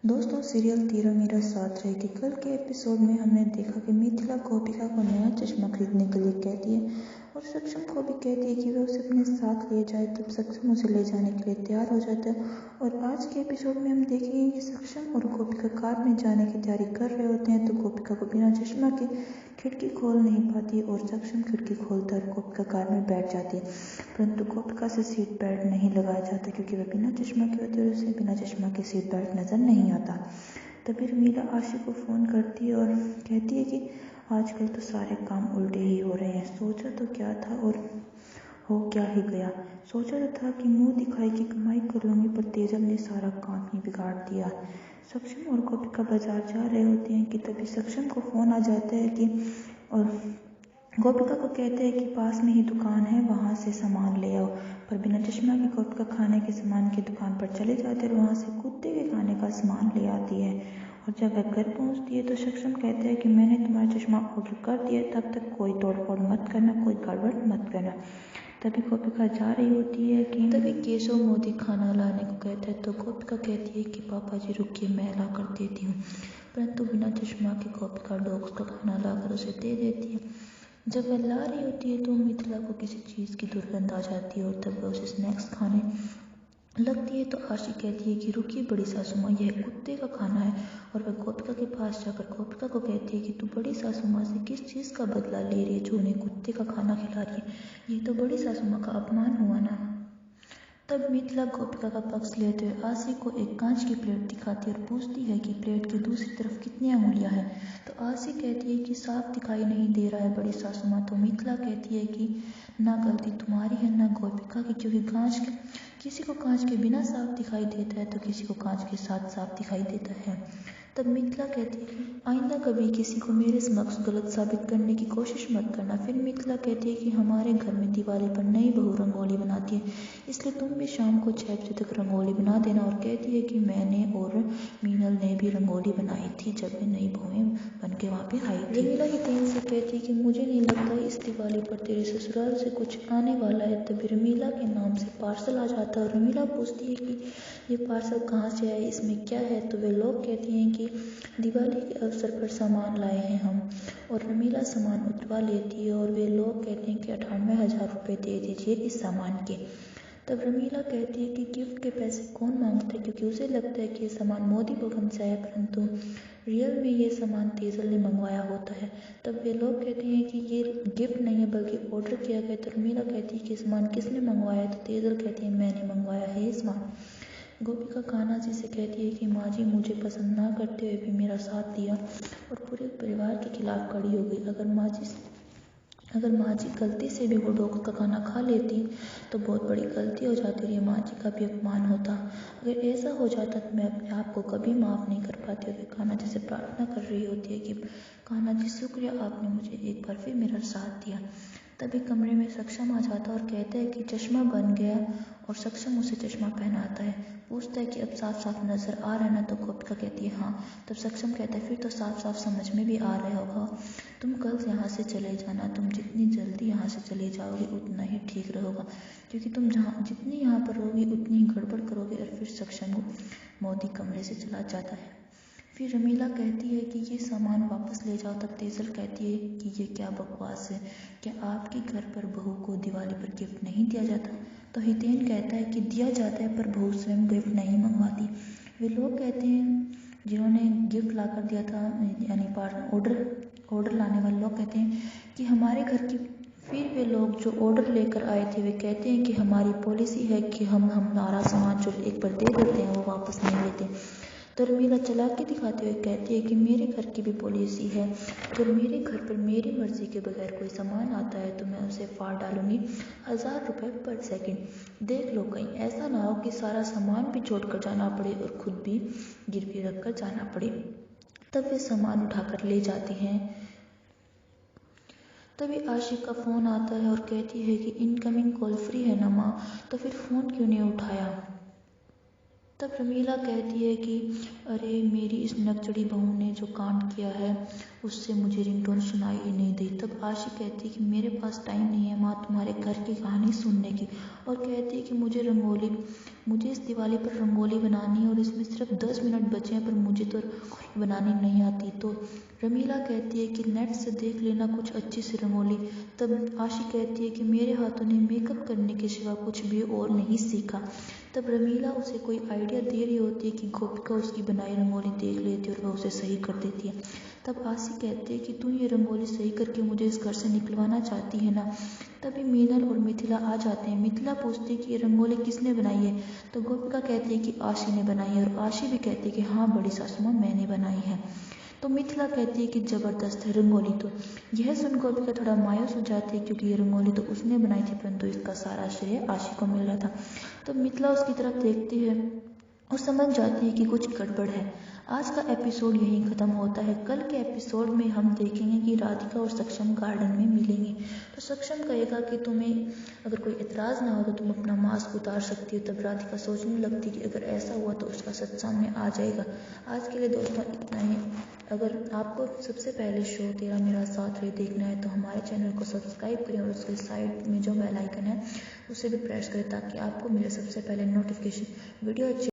दोस्तों, सीरियल तीरों मेरा साथ रहेगी। कल के एपिसोड में हमने देखा कि मिथिला गोपिका को नया चश्मा खरीदने के लिए कहती है और सक्षम को भी कहती है कि वह उसे अपने साथ ले जाए। तब सक्षम उसे ले जाने के लिए तैयार हो जाता है और आज के एपिसोड में हम देखेंगे कि सक्षम और गोपिका कार में जाने की तैयारी कर रहे होते हैं तो गोपिका को बिना चश्मा के खिड़की खोल नहीं पाती और सक्षम खिड़की खोलता है और गोपिका कार में बैठ जाती है, परंतु गोपिका से सीट बेल्ट नहीं लगाया जाता क्योंकि वह बिना चश्मा की होती है और उसे बिना चश्मा के सीट बेल्ट नजर नहीं आता। तभी रमीला आशिक को फ़ोन करती है और कहती है कि आजकल तो सारे काम उल्टे ही हो रहे हैं। सोचा तो क्या था और हो क्या ही गया। सोचा तो था कि मुंह दिखाई की कमाई कर लूँगी, पर तेजल ने सारा काम ही बिगाड़ दिया। सक्षम और गोपिका बाजार जा रहे होते हैं कि तभी सक्षम को फ़ोन आ जाता है कि और गोपिका को कहते हैं कि पास में ही दुकान है, वहाँ से सामान ले आओ। पर बिना चश्मा की गोपिका खाने के सामान की दुकान पर चले जाते हैं और वहाँ से कुत्ते के खाने का सामान ले आती है। और जब वह घर पहुँचती है तो सक्षम कहते हैं कि मैंने तुम्हारा चश्मा ऑर्डर कर दिया, तब तक कोई तोड़फोड़ मत करना, कोई गड़बड़ मत करना। तभी गोपिका जा रही होती है कि तभी केशव मोदी खाना लाने को कहता है तो गोपिका कहती है कि पापा जी रुकिए, मैं ला कर देती हूँ। परंतु बिना चश्मा की गोपिका डॉग्स का खाना लाकर उसे दे देती है। जब वह ला रही होती है तो मिथिला को किसी चीज़ की दुर्गंध आ जाती है और तब वह उसे स्नैक्स खाने लगती है तो आशी कहती है कि रुकिए बड़ी सासू माँ, यह कुत्ते का खाना है। और वह गोपिका के पास जाकर गोपिका को कहती है कि तू बड़ी सासू माँ से किस चीज़ का बदला ले रही है जो उन्हें कुत्ते का खाना खिला रही है, ये तो बड़ी सासू माँ का अपमान हुआ ना। तब मिथिला गोपिका का पक्ष लेते हुए आशी को एक कांच की प्लेट दिखाती है और पूछती है कि प्लेट की दूसरी तरफ कितनी अंगुलियां हैं। तो आशी कहती है कि साफ दिखाई नहीं दे रहा है बड़ी सासू माँ। तो मिथिला कहती है कि ना गलती तुम्हारी है ना गोपिका की, क्योंकि किसी को कांच के बिना साफ दिखाई देता है तो किसी को कांच के साथ साफ दिखाई देता है। तब मिथिला कहती है कि आइंदा कभी किसी को मेरे समक्ष गलत साबित करने की कोशिश मत करना। फिर मिथिला कहती है कि हमारे घर में दिवाली पर नई बहू रंगोली बनाती है, इसलिए तुम भी शाम को 6 बजे तक रंगोली बना देना। और कहती है कि मैंने और मीनल ने भी रंगोली बनाई थी जब वे नई बहुएं बन के वहाँ पे आई थी। रमीला ही तेन से कहती है कि मुझे नहीं लगता इस दिवाली पर तेरे ससुराल से कुछ आने वाला है। तभी रमीला के नाम से पार्सल आ जाता है और रमीला पूछती है कि ये पार्सल कहाँ से आया, इसमें क्या है। तो वे लोग कहते हैं कि दिवाली के अवसर पर सामान लाए हैं हम। और रमीला सामान उतरवा लेती है और वे लोग कहते हैं कि 98,000 रुपये दे दीजिए इस सामान के। तब रमीला कहती है कि गिफ्ट के पैसे कौन मांगता है, क्योंकि उसे लगता है कि ये सामान मोदी भवन से आया, परंतु रियल में ये सामान तेजल ने मंगवाया होता है। तब वे लोग कहते हैं कि ये गिफ्ट नहीं है बल्कि ऑर्डर किया गया। तो रमीला कहती है कि सामान किसने मंगवाया। तो तेजल कहती है मैंने मंगवाया है ये सामान। गोपिका कान्हा जी से कहती है कि माँ जी मुझे पसंद ना करते हुए भी मेरा साथ दिया और पूरे परिवार के खिलाफ खड़ी हो गई। अगर माँ जी गलती से भी वो डॉग का खाना खा लेती तो बहुत बड़ी गलती हो जाती और ये माँ जी का भी अपमान होता। अगर ऐसा हो जाता तो मैं अपने आप को कभी माफ़ नहीं कर पाती। और कान्हा जी से प्रार्थना कर रही होती है कि कान्हा जी शुक्रिया, आपने मुझे एक बार फिर मेरा साथ दिया। तभी कमरे में सक्षम आ जाता और कहता है कि चश्मा बन गया और सक्षम उसे चश्मा पहनाता है। पूछता है कि अब साफ साफ नज़र आ रहा है ना। तो गोपिका कहती है हाँ। तब सक्षम कहता है फिर तो साफ साफ समझ में भी आ रहा होगा। तुम कल यहाँ से चले जाना, तुम जितनी जल्दी यहाँ से चले जाओगे उतना ही ठीक रहेगा, क्योंकि तुम जितनी यहाँ पर रहोगी उतनी ही गड़बड़ करोगे। और फिर सक्षम मोदी कमरे से चला जाता है। फिर रमीला कहती है कि ये सामान वापस ले जाओ। तब तेजल कहती है कि ये क्या बकवास है, क्या आपके घर पर बहू को दिवाली पर गिफ्ट नहीं दिया जाता। तो हितेन कहता है कि दिया जाता है पर बहू स्वयं गिफ्ट नहीं मंगवाती। वे लोग कहते हैं जिन्होंने गिफ्ट ला कर दिया था, यानी ऑर्डर लाने वाले लोग कहते हैं कि हमारे घर की। फिर वे लोग जो ऑर्डर लेकर आए थे वे कहते हैं कि हमारी पॉलिसी है कि हम हमारा सामान जो एक बार दे देते हैं वो वापस नहीं लेते। तो रमीला चालाकी दिखाते हुए कहती है कि मेरे घर की भी पॉलिसी है, अगर मेरे घर पर मेरी मर्जी के बगैर कोई सामान आता है तो मैं उसे फाड़ डालूंगी 1000 रुपये पर सेकंड। देख लो कहीं ऐसा ना हो कि सारा सामान भी छोड़ कर जाना पड़े और खुद भी गिरवी रख कर जाना पड़े। तब वे सामान उठाकर ले जाती हैं। तभी आशिक का फ़ोन आता है और कहती है कि इनकमिंग कॉल फ्री है ना माँ, तो फिर फ़ोन क्यों नहीं उठाया। तब रमीला कहती है कि अरे अरे मेरी इस नकचड़ी बहू ने जो कांड किया है उससे मुझे रिंगटोन सुनाई ही नहीं दी। तब आशी कहती कि मेरे पास टाइम नहीं है माँ तुम्हारे घर की कहानी सुनने की, और कहती कि मुझे इस दिवाली पर रंगोली बनानी है और इसमें सिर्फ 10 मिनट बचे हैं, पर मुझे तो रंगोली बनानी नहीं आती। तो रमीला कहती है कि नेट से देख लेना कुछ अच्छी सी रंगोली। तब आशी कहती है कि मेरे हाथों ने मेकअप करने के सिवा कुछ भी और नहीं सीखा। तब रमीला उसे कोई आइडिया दे रही होती है कि गोपिका उसकी बनाई रंगोली देख लेती है और वह उसे सही कर देती है। तब आशी कहती है कि तू ये रंगोली सही करके मुझे इस घर से निकलवाना चाहती है ना। तभी मीनल और मिथिला आ जाते हैं। मिथिला पूछती है कि ये रंगोली किसने बनाई है। तो गोपिका कहती है कि आशी ने बनाई है, और आशी भी कहती है कि हाँ बड़ी सासू माँ मैंने बनाई है। तो मिथिला कहती है कि ज़बरदस्त है रंगोली। तो यह सुन गोपिका थोड़ा मायूस हो जाती है क्योंकि ये रंगोली तो उसने बनाई थी, परंतु इसका सारा श्रेय आशी को मिल रहा था। तो मिथिला उसकी तरफ देखती है और समझ जाती है कि कुछ गड़बड़ है। आज का एपिसोड यहीं ख़त्म होता है। कल के एपिसोड में हम देखेंगे कि राधिका और सक्षम गार्डन में मिलेंगे। तो सक्षम कहेगा कि तुम्हें अगर कोई एतराज़ ना हो तो तुम अपना मास्क उतार सकती हो। तब राधिका सोचने लगती कि अगर ऐसा हुआ तो उसका सच सामने आ जाएगा। आज के लिए दोस्तों इतना ही। अगर आपको सबसे पहले शो तेरा मेरा साथ रे देखना है तो हमारे चैनल को सब्सक्राइब करें और उसके साइड में जो बेल आइकन है उसे भी प्रेस करें ताकि आपको मेरे सबसे पहले नोटिफिकेशन। वीडियो अच्छी